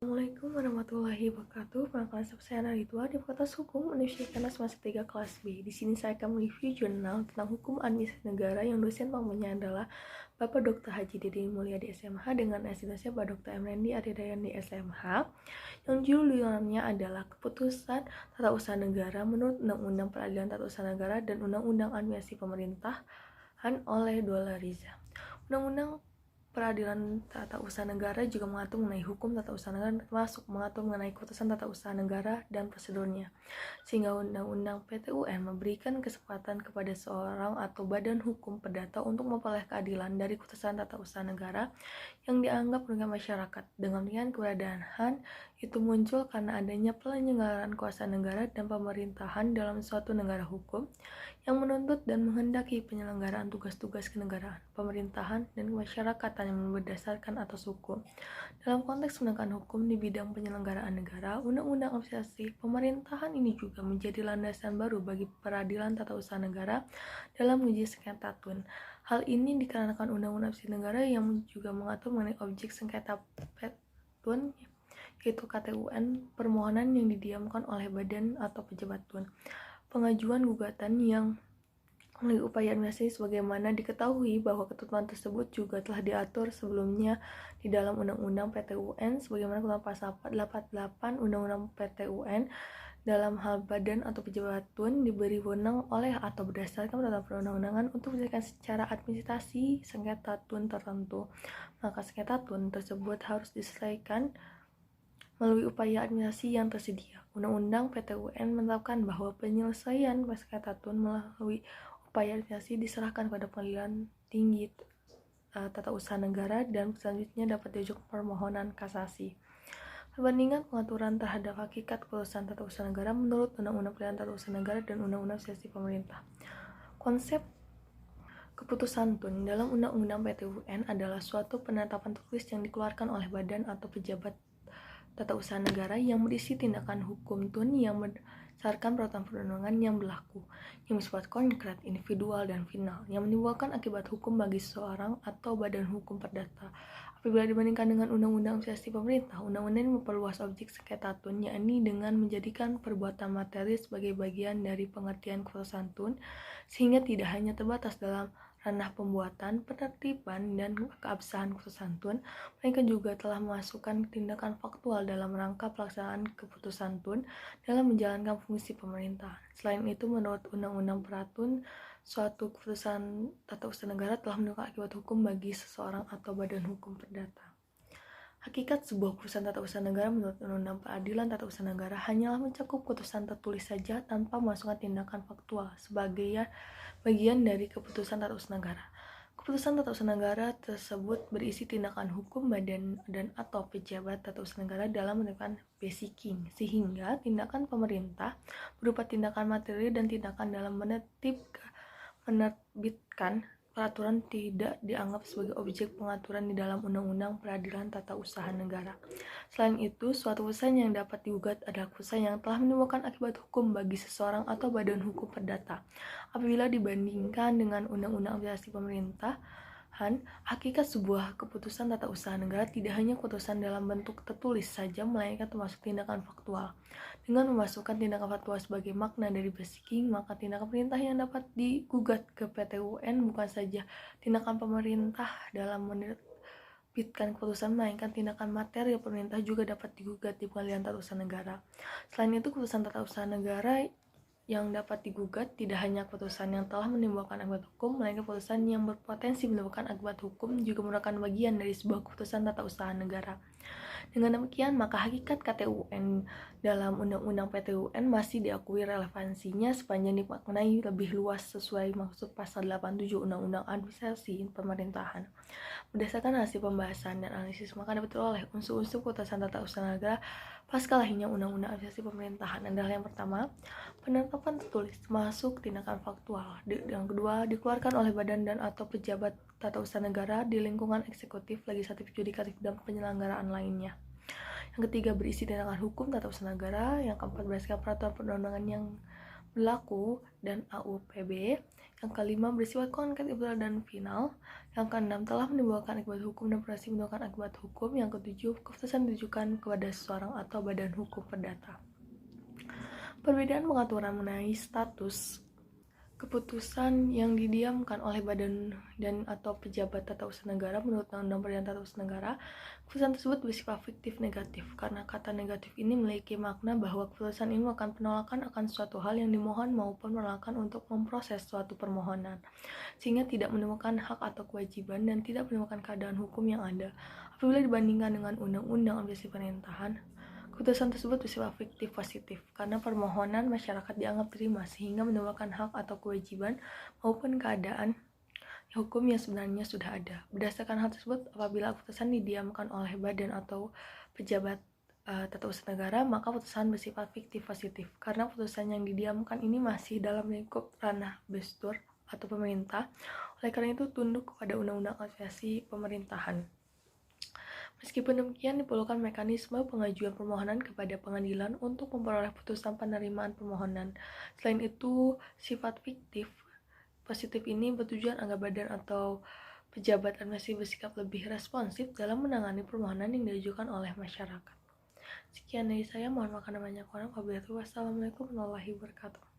Assalamualaikum warahmatullahi wabarakatuh. Perkenalkan saya Ana Ridwan di Fakultas Hukum Universitas semester 3 kelas B. Di sini saya akan mereview jurnal tentang hukum administrasi negara yang dosen pembuatnya adalah Bapak Dr. Haji Dede Mulia di SMH dengan asistennya Pak Dr. Emrendi Aridayan di SMH. Yang judulnya adalah Keputusan Tata Usaha Negara menurut Undang-Undang Peradilan Tata Usaha Negara dan Undang-Undang Administrasi Pemerintahan oleh Dahlan Riza. Undang-Undang Peradilan Tata Usaha Negara juga mengatur mengenai hukum tata usaha negara, termasuk mengatur mengenai keputusan tata usaha negara dan prosedurnya. Sehingga Undang-Undang PTUN memberikan kesempatan kepada seorang atau badan hukum perdata untuk memperoleh keadilan dari keputusan tata usaha negara yang dianggap merugikan masyarakat. Dengan keberadaan itu muncul karena adanya penyelenggaraan kuasa negara dan pemerintahan dalam suatu negara hukum yang menuntut dan menghendaki penyelenggaraan tugas-tugas kenegaraan, pemerintahan, dan kemasyarakatan yang berdasarkan atas hukum. Dalam konteks penegakan hukum di bidang penyelenggaraan negara, Undang-Undang Administrasi Pemerintahan ini juga menjadi landasan baru bagi peradilan tata usaha negara dalam menguji sengketa TUN. Hal ini dikarenakan Undang-Undang Administrasi Negara yang juga mengatur mengenai objek sengketa TUN, yaitu KTUN, permohonan yang didiamkan oleh badan atau pejabat TUN. Pengajuan gugatan yang melalui upaya administrasi sebagaimana diketahui bahwa ketentuan tersebut juga telah diatur sebelumnya di dalam Undang-Undang PTUN sebagaimana ketentuan pasal 488 Undang-Undang PTUN. Dalam hal badan atau pejabat TUN diberi wewenang oleh atau berdasarkan peraturan perundang-undangan untuk menyelesaikan secara administrasi sengketa TUN tertentu. Maka sengketa TUN tersebut harus diselesaikan melalui upaya administrasi yang tersedia. Undang-Undang PTUN menetapkan bahwa penyelesaian sengketa TUN melalui upaya administrasi diserahkan pada Pengadilan Tinggi Tata Usaha Negara dan selanjutnya dapat diajukan permohonan kasasi. Perbandingan pengaturan terhadap hakikat keputusan tata usaha negara menurut Undang-Undang Peradilan Tata Usaha Negara dan Undang-Undang Administrasi Pemerintah. Konsep keputusan TUN dalam Undang-Undang PTUN adalah suatu penetapan tertulis yang dikeluarkan oleh badan atau pejabat tata usaha negara yang berisi tindakan hukum TUN yang berdasarkan peraturan perundang-undangan yang berlaku, yang bersifat konkret, individual, dan final, yang menimbulkan akibat hukum bagi seseorang atau badan hukum perdata. Apabila dibandingkan dengan Undang-Undang Administrasi Pemerintah, undang-undang ini memperluas objek sengketa TUN, yakni dengan menjadikan perbuatan materi sebagai bagian dari pengertian keputusan TUN, sehingga tidak hanya terbatas dalam ranah pembuatan, penertiban, dan keabsahan keputusan TUN, mereka juga telah memasukkan tindakan faktual dalam rangka pelaksanaan keputusan TUN dalam menjalankan fungsi pemerintahan. Selain itu, menurut Undang-Undang Peratun, suatu keputusan tata usaha negara telah menimbulkan akibat hukum bagi seseorang atau badan hukum perdata. Hakikat sebuah keputusan tata usaha negara menurut Undang-Undang Peradilan Tata Usaha Negara hanyalah mencakup keputusan tertulis saja tanpa memasukkan tindakan faktual sebagai bagian dari keputusan tata usaha negara. Keputusan tata usaha negara tersebut berisi tindakan hukum badan dan atau pejabat tata usaha negara dalam menentukan basicing, sehingga tindakan pemerintah berupa tindakan materi dan tindakan dalam menerbitkan peraturan tidak dianggap sebagai objek pengaturan di dalam Undang-Undang Peradilan Tata Usaha Negara. Selain itu, suatu keputusan yang dapat digugat adalah keputusan yang telah menimbulkan akibat hukum bagi seseorang atau badan hukum perdata. Apabila dibandingkan dengan Undang-Undang Administrasi Pemerintahan, hakikat sebuah keputusan tata usaha negara tidak hanya keputusan dalam bentuk tertulis saja, melainkan termasuk tindakan faktual. Dengan memasukkan tindakan faktual sebagai makna dari basicing, maka tindakan pemerintah yang dapat digugat ke PTUN bukan saja tindakan pemerintah dalam menerbitkan keputusan, melainkan tindakan materi pemerintah juga dapat digugat di Pengadilan Tata Usaha Negara. Selain itu, keputusan tata usaha negara yang dapat digugat tidak hanya keputusan yang telah menimbulkan akibat hukum, melainkan keputusan yang berpotensi menimbulkan akibat hukum juga merupakan bagian dari sebuah keputusan tata usaha negara. Dengan demikian, maka hakikat KTUN dalam Undang-Undang PTUN masih diakui relevansinya sepanjang dimaknai lebih luas sesuai maksud pasal 87 Undang-Undang Administrasi Pemerintahan. Berdasarkan hasil pembahasan dan analisis, maka dapat diperoleh unsur-unsur keputusan tata usaha negara pasca lahirnya Undang-Undang Administrasi Pemerintahan adalah yang pertama, penetapan tertulis masuk tindakan faktual. Yang kedua, dikeluarkan oleh badan dan atau pejabat tata usaha negara di lingkungan eksekutif, legislatif, yudikatif, dan penyelenggaraan lainnya. Yang ketiga, berisi tindakan hukum tata usaha negara. Yang keempat, berdasarkan peraturan perundang-undangan yang berlaku dan AUPB. Yang kelima, bersifat konkret, ibtual, dan final. Yang keenam, telah menimbulkan akibat hukum dan berhasil menimbulkan akibat hukum. Yang ketujuh, keputusan ditujukan kepada seseorang atau badan hukum perdata. Perbedaan pengaturan mengenai status keputusan yang didiamkan oleh badan dan atau pejabat tata usaha negara menurut Undang-Undang Peradilan Tata Usaha Negara, keputusan tersebut bersifat fiktif negatif karena kata negatif ini memiliki makna bahwa keputusan ini merupakan penolakan akan suatu hal yang dimohon maupun penolakan untuk memproses suatu permohonan, sehingga tidak menemukan hak atau kewajiban dan tidak menemukan keadaan hukum yang ada. Apabila dibandingkan dengan Undang-Undang Administrasi Pemerintahan, keputusan tersebut bersifat fiktif positif karena permohonan masyarakat dianggap terima sehingga menimbulkan hak atau kewajiban maupun keadaan hukum yang sebenarnya sudah ada. Berdasarkan hal tersebut, apabila keputusan didiamkan oleh badan atau pejabat tata usaha negara, maka keputusan bersifat fiktif positif karena keputusan yang didiamkan ini masih dalam lingkup ranah bestur atau pemerintah. Oleh karena itu, tunduk kepada Undang-Undang Administrasi Pemerintahan. Meskipun demikian, diperlukan mekanisme pengajuan permohonan kepada pengadilan untuk memperoleh putusan penerimaan permohonan. Selain itu, sifat fiktif positif ini bertujuan agar badan atau pejabat administrasi bersikap lebih responsif dalam menangani permohonan yang diajukan oleh masyarakat. Sekian dari saya, mohon maaf karena banyak orang. Wassalamualaikum warahmatullahi wabarakatuh.